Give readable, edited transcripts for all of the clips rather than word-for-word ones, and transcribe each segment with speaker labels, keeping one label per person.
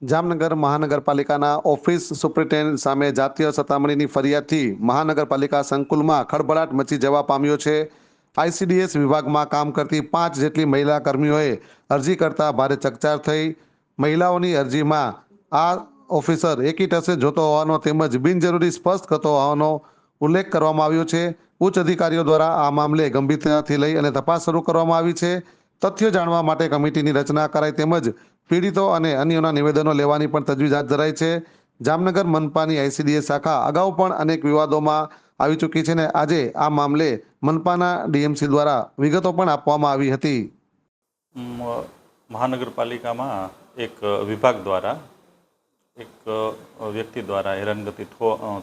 Speaker 1: જામનગર મહાનગરપાલિકાના office superintendent સામે જાતીય સતામણીની ફરિયાદથી મહાનગરપાલિકા સંકુલમાં ખળભળાટ મચી જવા પામ્યો છે। આઈસીડીએસ વિભાગમાં કામ કરતી 5 જેટલી મહિલા કર્મીઓએ અરજી કરતા ભારે ચકચાર થઈ। મહિલાઓની અરજીમાં આ ઓફિસર એકી ટસે જોતો હોવાનો તેમજ બિનજરૂરી સ્પષ્ટ કરતો હોવાનો ઉલ્લેખ કરવામાં આવ્યો છે। ઉચ્ચ અધિકારીઓ દ્વારા આ મામલે ગંભીરતાથી લઈ અને તપાસ શરૂ કરવામાં આવી છે। તથ્યો જાણવા માટે કમિટીની રચના કરાઈ તેમજ પીડિતો અને અન્યોના નિવેદનો લેવાની પણ તજવીજ હાથ ધરાઈ છે। જામનગર મનપાની આઈસીડીએસ શાખા અગાઉ પણ અનેક વિવાદોમાં આવી ચૂકી છે ને આજે આ મામલે મનપાના ડીએમસી દ્વારા વિગતો પણ આપવામાં આવી હતી।
Speaker 2: મહાનગરપાલિકામાં એક વિભાગ દ્વારા એક વ્યક્તિ દ્વારા હેરાનગતિ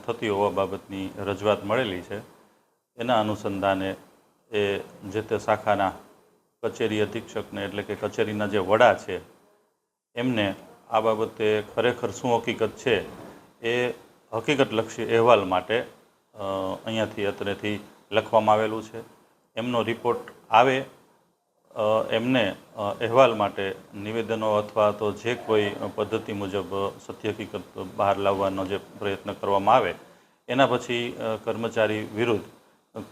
Speaker 2: થતી હોવા બાબતની રજૂઆત મળેલી છે। એના અનુસંધાને એ જે તે શાખાના કચેરી અધિક્ષકને એટલે કે કચેરીના જે વડા છે એમને આ બાબતે ખરેખર શું હકીકત છે એ હકીકતલક્ષી અહેવાલ માટે અહીંયાથી અત્રેથી લખવામાં આવેલું છે। એમનો રિપોર્ટ આવે એમને અહેવાલ માટે નિવેદનો અથવા તો જે કોઈ પદ્ધતિ મુજબ સત્ય હકીકત બહાર લાવવાનો જે પ્રયત્ન કરવામાં આવે એના પછી કર્મચારી વિરુદ્ધ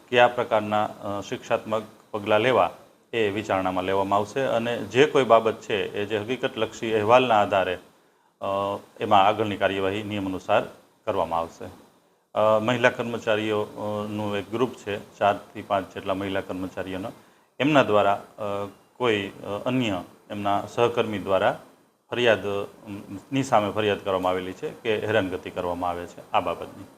Speaker 2: કયા પ્રકારના શિક્ષાત્મક પગલાં લેવા એ વિચારણામાં લેવામાં આવશે અને જે કોઈ બાબત છે એ જે હકીકતલક્ષી અહેવાલના આધારે એમાં આગળની કાર્યવાહી નિયમ અનુસાર કરવામાં આવશે। મહિલા કર્મચારીઓનું એક ગ્રુપ છે 4 થી 5 જેટલા મહિલા કર્મચારીઓનો એમના દ્વારા કોઈ અન્ય એમના સહકર્મી દ્વારા ફરિયાદની સામે ફરિયાદ કરવામાં આવેલી છે કે હેરાનગતિ કરવામાં આવે છે આ બાબતની।